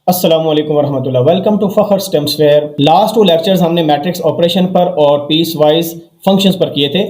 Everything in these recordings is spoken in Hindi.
अस्सलाम वालेकुम वरहमतुल्लाह। Welcome to Fakhar stems fair. Last two lectures हमने मैट्रिक्स ऑपरेशन पर और पीस वाइज फंक्शंस पर किए थे।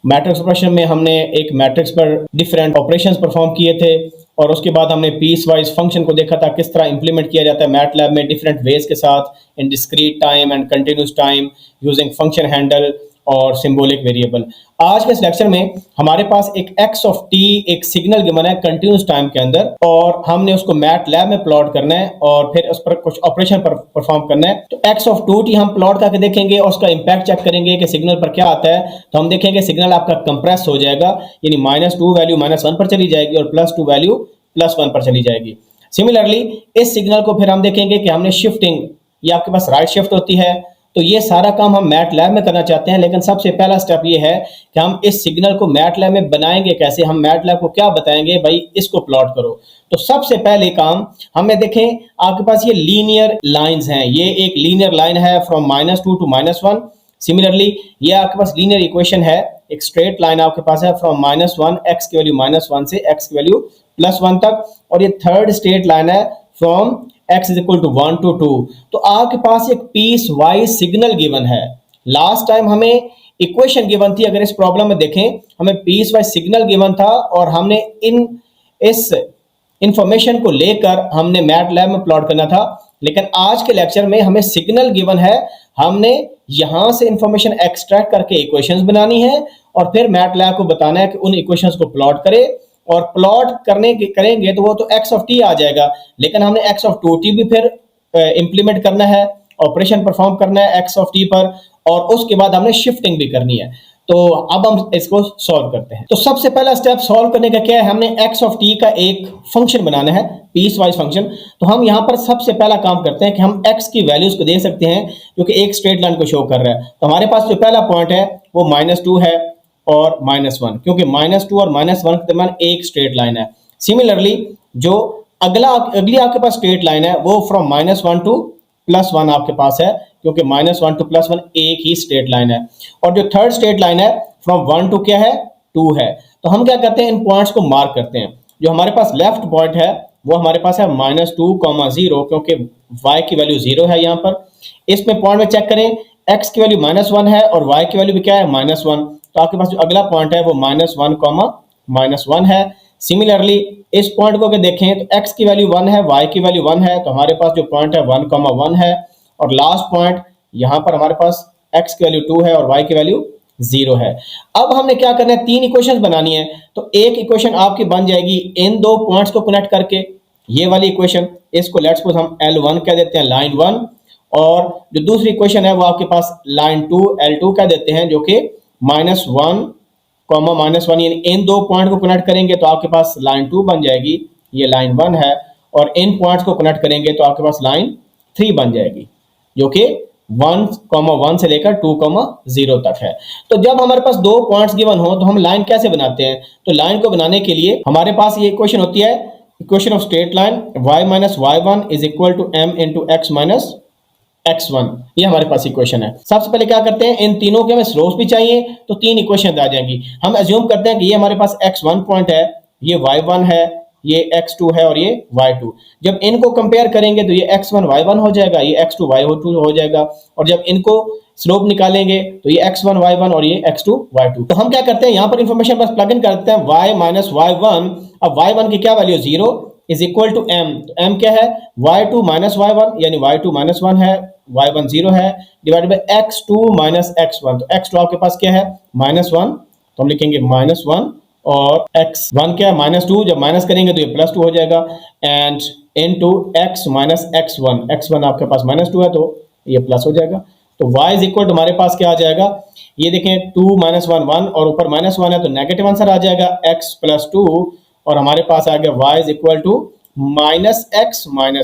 मैट्रिक्स ऑपरेशन में हमने एक मैट्रिक्स पर डिफरेंट ऑपरेशंस परफॉर्म किए थे और उसके बाद हमने पीस वाइज फंक्शन को देखा था किस तरह इंप्लीमेंट किया जाता है मैटलैब में डिफरेंट वेज के साथ इन discrete time and continuous time using function handle और सिंबॉलिक वेरिएबल। आज के इस लेक्चर में हमारे पास एक एक्स ऑफ टी एक सिग्नल गिवन है कंटिन्यूस टाइम के अंदर और हमने उसको मैटलैब में प्लॉट करना है और फिर उस पर कुछ ऑपरेशन पर परफॉर्म करना है। तो एक्स ऑफ टू टी हम प्लॉट करके देखेंगे और उसका इंपैक्ट चेक करेंगे कि सिग्नल पर क्या आता है। तो हम देखेंगे सिग्नल आपका कंप्रेस हो जाएगा, यानी -2 वैल्यू -1 पर चली जाएगी और +2 वैल्यू +1 पर चली जाएगी। सिमिलरली इस सिग्नल को फिर हम देखेंगे कि हमने शिफ्टिंग, ये आपके पास राइट शिफ्ट होती है। तो ये सारा काम हम मैटलैब में करना चाहते हैं, लेकिन सबसे पहला स्टेप ये है कि हम इस सिग्नल को मैटलैब में बनाएंगे कैसे। हम मैटलैब को क्या बताएंगे, भाई इसको प्लॉट करो। तो सबसे पहले काम हमें देखें, आपके पास ये लीनियर लाइंस हैं। ये एक लीनियर लाइन है फ्रॉम -2 टू -1। सिमिलरली ये आपके पास लीनियर इक्वेशन है, एक स्ट्रेट लाइन आपके पास है फ्रॉम -1 एक्स की वैल्यू -1 से एक्स की वैल्यू +1 तक। और ये थर्ड स्ट्रेट लाइन है from x is equal to 1 to 2। तो आपके पास एक पीस वाइज सिग्नल गिवन है। लास्ट टाइम हमें इक्वेशन गिवन थी, अगर इस प्रॉब्लम में देखें हमें पीस वाइज सिग्नल गिवन था और हमने इस इंफॉर्मेशन को लेकर हमने मैटलैब में प्लॉट करना था। लेकिन आज के लेक्चर में हमें सिग्नल गिवन है, हमने यहां से इंफॉर्मेशन एक्सट्रैक्ट करके इक्वेशंस बनानी है और फिर मैटलैब को बताना है कि उन इक्वेशंस को प्लॉट करे। और प्लॉट करेंगे तो वो तो एक्स ऑफ टी आ जाएगा, लेकिन हमने एक्स ऑफ टू टी भी फिर इंप्लीमेंट करना है, ऑपरेशन परफॉर्म करना है एक्स ऑफ टी पर, और उसके बाद हमने शिफ्टिंग भी करनी है। तो अब हम इसको सॉल्व करते हैं। तो सबसे पहला स्टेप सॉल्व करने का क्या है, हमने एक्स ऑफ टी का एक फंक्शन बनाना है, पीस वाइज फंक्शन। तो हम यहाँ पर सबसे पहला काम करते हैं कि हम एक्स की वैल्यूज को दे सकते हैं जो कि एक स्ट्रेट लाइन को शो कर रहा है। तो हमारे पास जो पहला पॉइंट है वो -2 है और -1, क्योंकि -2 और -1 के दरमियान एक स्ट्रेट लाइन है। सिमिलरली जो अगली आपके पास स्ट्रेट लाइन है वो फ्रॉम -1 टू +1 आपके पास है, क्योंकि -1 टू +1 एक ही स्ट्रेट लाइन है। और जो थर्ड स्ट्रेट लाइन है फ्रॉम 1 टू क्या है 2 है। तो हम क्या करते हैं, इन पॉइंट्स को मार्क करते हैं। जो हमारे पास लेफ्ट पॉइंट है वो हमारे पास है -2, 0, क्योंकि y की वैल्यू 0 है यहाँ पर। इसमें पॉइंट में चेक करें, x की वैल्यू -1 है और y की वैल्यू भी क्या है -1। तो आपके पास जो अगला पॉइंट है वो -1, -1 है। सिमिलरली इस पॉइंट को अगर देखें तो x की वैल्यू 1 है, y की वैल्यू 1 है, तो हमारे पास जो पॉइंट है 1, 1 है। और लास्ट पॉइंट यहाँ पर हमारे पास x की वैल्यू 2 है और y की वैल्यू 0 है। अब हमने क्या करना है, तीन इक्वेशंस बनानी है। तो एक इक्वेशन आपकी बन जाएगी इन दो पॉइंट्स को कनेक्ट करके, ये वाली इक्वेशन, इसको लेट्स सपोज हम L1 कह देते हैं, लाइन 1। और जो दूसरी इक्वेशन है वो आपके पास लाइन 2, L2 कह देते हैं, जो कि -1, -1, यानी इन दो पॉइंट को कनेक्ट करेंगे तो आपके पास लाइन 2 बन जाएगी, ये लाइन 1 है। और इन पॉइंट्स को कनेक्ट करेंगे तो आपके पास लाइन 3 बन जाएगी, जो कि 1, 1 से लेकर 2, 0 तक है। तो जब हमारे पास दो पॉइंट्स गिवन हो तो हम लाइन कैसे बनाते हैं, तो लाइन को बनाने के लिए हमारे पास ये इक्वेशन होती है, equation of straight line y - y1 is equal to m into x - x1। ये हमारे पास इक्वेशन है। सबसे पहले क्या करते हैं, इन तीनों के हमें स्लोप्स भी चाहिए, तो तीन इक्वेशन आ जाएंगी। हम अज्यूम करते हैं कि ये हमारे पास x1 पॉइंट है, ये y1 है, ये x2 है और ये y2। जब इनको कंपेयर करेंगे तो ये x1 y1 हो जाएगा, ये x2 y2 हो जाएगा। और जब इनको स्लोप निकालेंगे तो ये x1 y1 और ये x2 y2। तो हम क्या करते हैं, यहाँ पर इंफॉर्मेशन बस प्लग इन करते हैं, y - y1। अब y1 की क्या value 0 is equal to m। तो m क्या है, y2 - y1, यानी y2 -1 है, y1 0 है, डिवाइडेड बाय x2 - x1। तो x2 आपके पास क्या है -1, तो हम लिखेंगे -1, और x1 क्या है -2, जब माइनस करेंगे तो ये +2 हो जाएगा। And into x - x1, x1 आपके पास -2 है तो ये प्लस हो जाएगा। तो y इज इक्वल टू हमारे पास क्या आ जाएगा, ये देखें 2 - 1, 1 और ऊपर -1 है तो नेगेटिव आंसर आ जाएगा x + 2। और हमारे पास आ गया y is equal to -x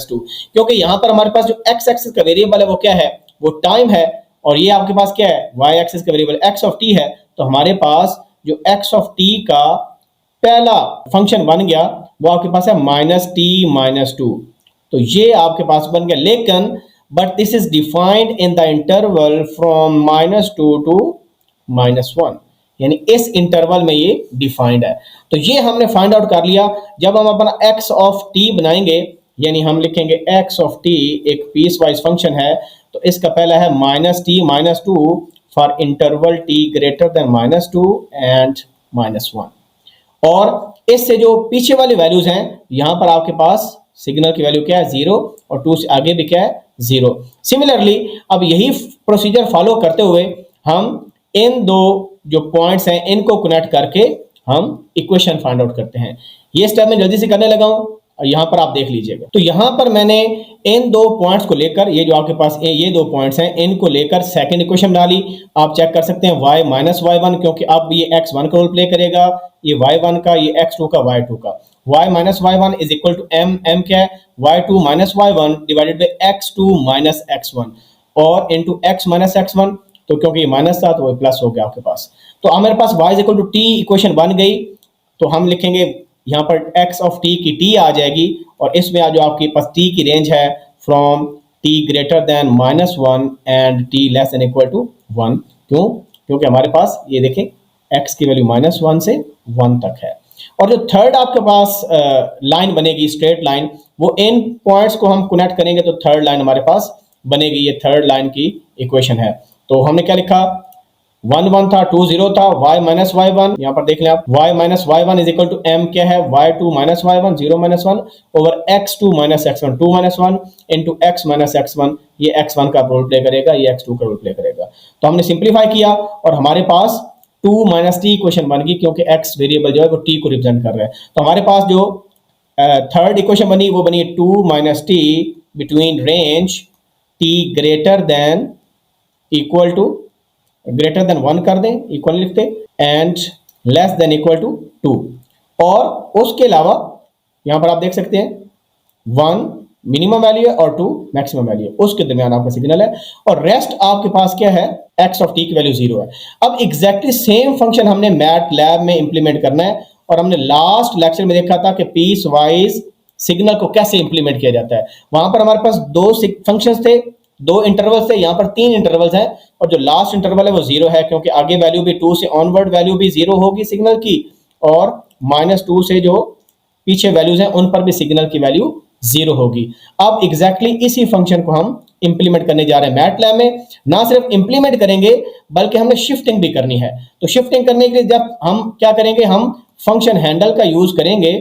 - 2, क्योंकि यहाँ पर हमारे पास जो x एक्सिस का वेरिएबल है वो क्या है, वो टाइम है, और ये आपके पास क्या है, y एक्सिस का वेरिएबल x ऑफ t है। तो हमारे पास जो x ऑफ t का पहला फंक्शन बन गया वो आपके पास है -t - 2। तो ये आपके पास बन गया, लेकिन but this is defined in the interval from -2 to -1, यानी इस इंटरवल में ये डिफाइंड है। तो ये हमने फाइंड आउट कर लिया। जब हम अपना x ऑफ t बनाएंगे यानी हम लिखेंगे x ऑफ t एक पीस वाइज फंक्शन है, तो इसका पहला है -t-2 for interval t greater then -2 and -1। और इससे जो पीछे वाली वैल्यूज हैं, यहां पर आपके पास सिग्नल की वैल्यू क्या है 0 और 2 से आगे भी क्या है 0। सिमिलरली अब यही प्रोसीजर फॉलो करते हुए हम इन दो जो पॉइंट्स हैं इनको कनेक्ट करके हम इक्वेशन फाइंड आउट करते हैं। ये स्टेप मैं जल्दी से करने लगा हूं, यहां पर आप देख लीजिएगा। तो यहां पर मैंने इन दो पॉइंट्स को लेकर, ये जो आपके पास ये दो पॉइंट्स हैं, इनको लेकर सेकंड इक्वेशन बना ली। आप चेक कर सकते हैं y माइनस y1, क्योंकि अब ये x1 का रोल प्ले करेगा, ये y1 का, ये x2 का, y2 का। y minus y1 is equal to m क्या है y2 minus y1 divided by x2 minus x1 और इंटू x माइनस x1, तो क्योंकि ये माइनस था तो वो प्लस हो गया आपके पास। तो हमारे पास y is equal to t equation बन गई। तो हम लिखेंगे यहाँ पर x ऑफ t की t आ जाएगी और इसमें जो आपके पास t की रेंज है from t greater than -1 and t less than equal to 1। क्यों? क्योंकि हमारे पास ये देखें x की वैल्यू -1 से 1 तक है। और जो थर्ड आपके पास लाइन बनेगी स्ट्रेट लाइन, वो इन पॉइंट्स को हम कनेक्ट करेंगे तो थर्ड लाइन हमारे पास बनेगी। ये थर्ड लाइन की इक्वेशन है। तो हमने क्या लिखा, 1 1 था, 2 0 था, y माइनस y1, यहाँ पर देख लें आप, y minus y1 is equal to m क्या है y2 minus y1 0 minus 1 over x2 minus x1 2 minus 1 into x minus x1, ये x1 का रोल प्ले करेगा, ये x2 का रोल प्ले करेगा। तो हमने सिंप्लीफाई किया और हमारे पास 2 माइनस t इक्वेशन बन गई, क्योंकि x वेरिएबल जो है वो t को रिप्रेजेंट कर रहा है। तो हमारे पास जो थर्ड इक्वेशन बनी वो बनी 2 minus t between range t greater than equal to, greater than 1 कर दें, इक्वल लिखते, and less than equal to 2। और उसके अलावा यहां पर आप देख सकते हैं 1 मिनिमम वैल्यू है और 2 मैक्सिमम वैल्यू है, उसके दरमियान आपका सिग्नल है। और रेस्ट आपके पास क्या है, x ऑफ t की वैल्यू 0 है। अब एग्जैक्टली सेम फंक्शन हमने मैट लैब में इंप्लीमेंट करना है और हमने लास्ट लेक्चर में देखा था कि पीस वाइज सिग्नल को कैसे इंप्लीमेंट किया जाता है। वहां पर हमारे पास दो फंक्शंस थे, दो इंटरवल्स थे, यहाँ पर 3 इंटरवल्स हैं और जो लास्ट इंटरवल है वो 0 है, क्योंकि आगे वैल्यू भी 2 से ऑनवर्ड वैल्यू भी 0 होगी सिग्नल की, और -2 से जो पीछे वैल्यूज हैं उन पर भी सिग्नल की वैल्यू 0 होगी। अब एग्जैक्टली इसी फंक्शन को हम इंप्लीमेंट करने जा रहे हैं मैटलैब में। ना सिर्फ इंप्लीमेंट करेंगे बल्कि हमने शिफ्टिंग भी करनी है। तो शिफ्टिंग करने के लिए जब हम क्या करेंगे, हम फंक्शन हैंडल का यूज करेंगे,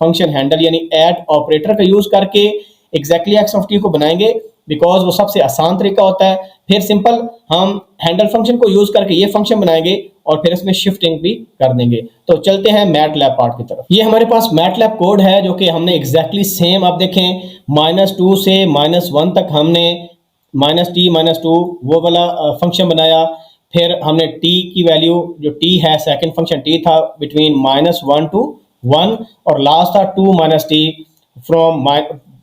फंक्शन हैंडल यानी एट ऑपरेटर का यूज करके एग्जैक्टली x ऑफ t को बनाएंगे, बिकॉज वो सबसे आसान तरीका होता है। फिर सिंपल हम हैंडल फंक्शन को यूज करके ये फंक्शन बनाएंगे और फिर इसमें शिफ्टिंग भी कर देंगे। तो चलते हैं मैटलैब पार्ट की तरफ। ये हमारे पास मैटलैब कोड है जो कि हमने एग्जैक्टली सेम, आप देखें -2 से -1 तक हमने -t-2 वो वाला फंक्शन बनाया। फिर हमने t की वैल्यू जो t है, सेकंड फंक्शन t था बिटवीन -1 to 1 और लास्ट था 2 t फ्रॉम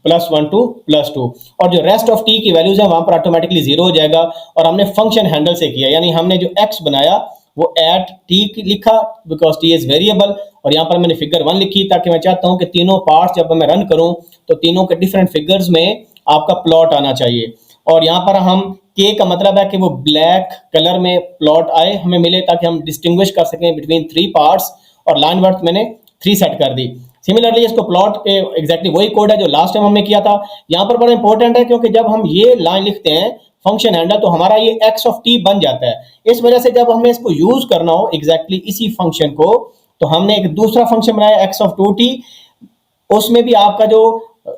+1 to +2 और जो रेस्ट ऑफ t की वैल्यूज है वहां पर ऑटोमेटिकली 0 हो जाएगा। और हमने फंक्शन हैंडल से किया, यानी हमने जो x बनाया वो एट t लिखा बिकॉज t इज वेरिएबल, और यहाँ पर मैंने फिगर 1 लिखी ताकि मैं चाहता हूं कि तीनों पार्ट्स जब मैं रन करूं तो तीनों के डिफरेंट फिगर्स में आपका प्लॉट आना चाहिए। और यहाँ पर हम k का मतलब है कि वो ब्लैक कलर में प्लॉट आए हमें मिले, ताकि हम डिस्टिंग्विश कर सकें बिटवीन 3 पार्ट्स, और लाइन वर्थ मैंने 3 सेट कर दी। सिमिलरली इसको प्लॉट के एग्जैक्टली वही कोड है जो लास्ट टाइम हमने किया था। यहाँ पर बड़ा इंपॉर्टेंट है क्योंकि जब हम ये लाइन लिखते हैं फंक्शन हैंडल तो हमारा ये x ऑफ t बन जाता है। इस वजह से जब हमें इसको यूज करना हो एग्जैक्टली इसी फंक्शन को, तो हमने एक दूसरा फंक्शन बनाया x ऑफ 2t, उसमें भी आपका जो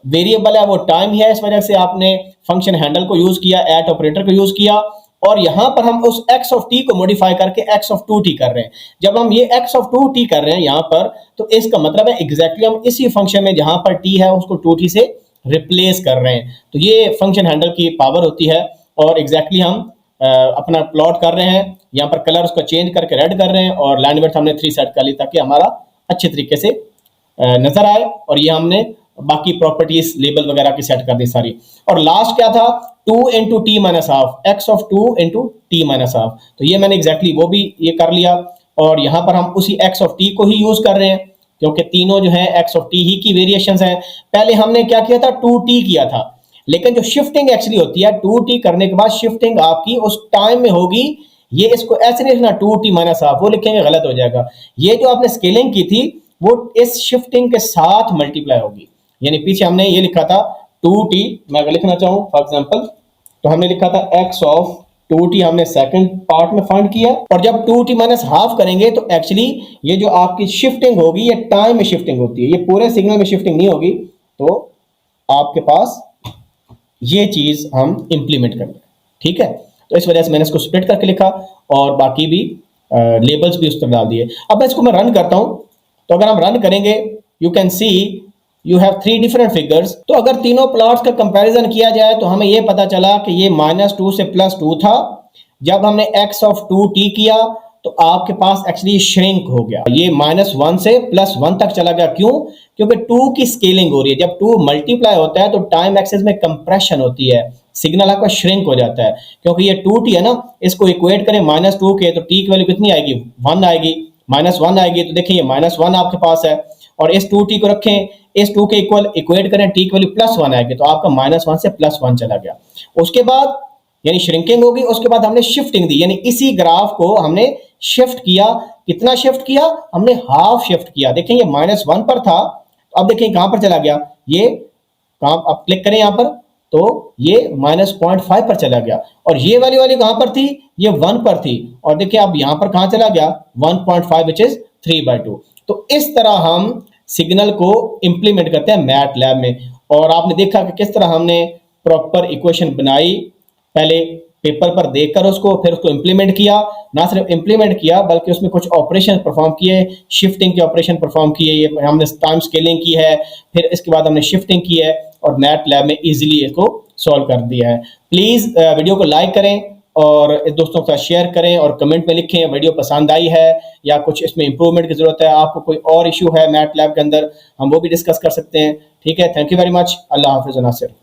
वेरिएबल है वो टाइम ही है, इस वजह से आपने फंक्शन हैंडल को यूज किया, एट ऑपरेटर को यूज किया, और यहां पर हम उस x ऑफ t को मॉडिफाई करके x ऑफ 2t कर रहे हैं। जब हम ये x ऑफ 2t कर रहे हैं यहां पर, तो इसका मतलब है एग्जैक्टली हम इसी फंक्शन में जहां पर t है उसको 2t से रिप्लेस कर रहे हैं। तो ये फंक्शन हैंडल की पावर होती है, और एग्जैक्टली हम अपना प्लॉट कर रहे हैं। यहाँ पर कलर उसको चेंज करके रेड कर रहे हैं और लाइन विड्थ हमने 3 सेट कर ली ताकि हमारा अच्छे तरीके से नजर आए। और ये हमने बाकी प्रॉपर्टीज लेबल वगैरह की सेट कर दी सारी। और लास्ट क्या था, 2 into t minus half, x of 2 into t minus half। तो ये मैंने एग्जैक्टली वो भी ये कर लिया, और यहाँ पर हम उसी x of t को ही यूज कर रहे हैं क्योंकि तीनों जो है x of t ही की वेरिएशंस हैं। पहले हमने क्या किया था, 2t किया था, लेकिन जो शिफ्टिंग एक्चुअली होती है 2t करने के बाद शिफ्टिंग आपकी उस टाइम में होगी। ये इसको ऐसे नहीं लिखना 2t minus half, वो लिखेंगे गलत हो जाएगा। ये जो आपने स्केलिंग की थी वो इस शिफ्टिंग के साथ मल्टीप्लाई होगी। यानी पीछे हमने ये लिखा था 2t, मैं अगर लिखना चाहूँ फॉर एग्जांपल तो हमने लिखा था x ऑफ 2t, हमने सेकंड पार्ट में फाइंड किया। और जब 2t माइनस हाफ करेंगे तो एक्चुअली ये जो आपकी शिफ्टिंग होगी ये टाइम में शिफ्टिंग होती है, ये पूरे सिग्नल में शिफ्टिंग नहीं होगी। तो आपके पास ये चीज हम इंप्लीमेंट करेंगे, ठीक है। तो इस वजह से मैंने इसको स्प्लिट करके लिखा और बाकी भी लेबल्स भी उस तरह डाल दिए। अब मैं इसको मैं रन करता हूं, तो अगर हम रन करेंगे you can see you have 3 different figures. तो अगर तीनों प्लॉट्स का कंपैरिजन किया जाए तो हमें यह पता चला कि ये -2 से +2 था। जब हमने x ऑफ 2t किया तो आपके पास एक्चुअली श्रिंक हो गया, ये -1 से +1 तक चला गया। क्यों? क्योंकि 2 की स्केलिंग हो रही है। जब 2 मल्टीप्लाई होता है तो टाइम एक्सेस में कंप्रेशन होती है, सिग्नल आपका श्रिंक हो जाता है। क्योंकि ये 2t है ना, इसको इक्वेट करें -2 के तो t की वैल्यू कितनी आएगी? 1 आएगी, -1 आएगी। तो देखिए ये -1 आपके पास है और इस 2t को रखें, इस 2 के इक्वल इक्वेट करें, t की वैल्यू +1 आएगी, तो आपका -1 से +1 चला गया। उसके बाद यानी श्रिंकिंग होगी, उसके बाद हमने शिफ्टिंग दी, यानी इसी ग्राफ को हमने शिफ्ट किया। कितना शिफ्ट किया? हमने हाफ शिफ्ट किया। देखें ये -1 पर था, अब देखें कहां पर चला गया, ये कहां, अब क्लिक करें यहां पर तो ये -0.5 पर चला गया। और ये वाली कहां पर थी? ये 1 पर थी। और देखिए अब यहां पर कहां चला गया? 1.5 विच इज 3/2। तो इस तरह हम सिग्नल को इंप्लीमेंट करते हैं मैट लैब में। और आपने देखा कि किस तरह हमने प्रॉपर इक्वेशन बनाई, पहले पेपर पर देखकर उसको, फिर उसको इंप्लीमेंट किया। ना सिर्फ इंप्लीमेंट किया बल्कि उसमें कुछ ऑपरेशन परफॉर्म किए, शिफ्टिंग के ऑपरेशन परफॉर्म किए, ये हमने टाइम स्केलिंग की है, फिर इसके बाद हमने शिफ्टिंग की है और मैट लैब में इजीली इसको सॉल्व कर दिया है। प्लीज़ वीडियो को लाइक करें और दोस्तों के साथ शेयर करें और कमेंट में लिखें वीडियो पसंद आई है या कुछ इसमें इंप्रूवमेंट की ज़रूरत है, आपको कोई और इशू है मैट लैब के अंदर, हम वो भी डिस्कस कर सकते हैं। ठीक है, थैंक यू वेरी मच। अल्लाह हाफिज़ नासिर।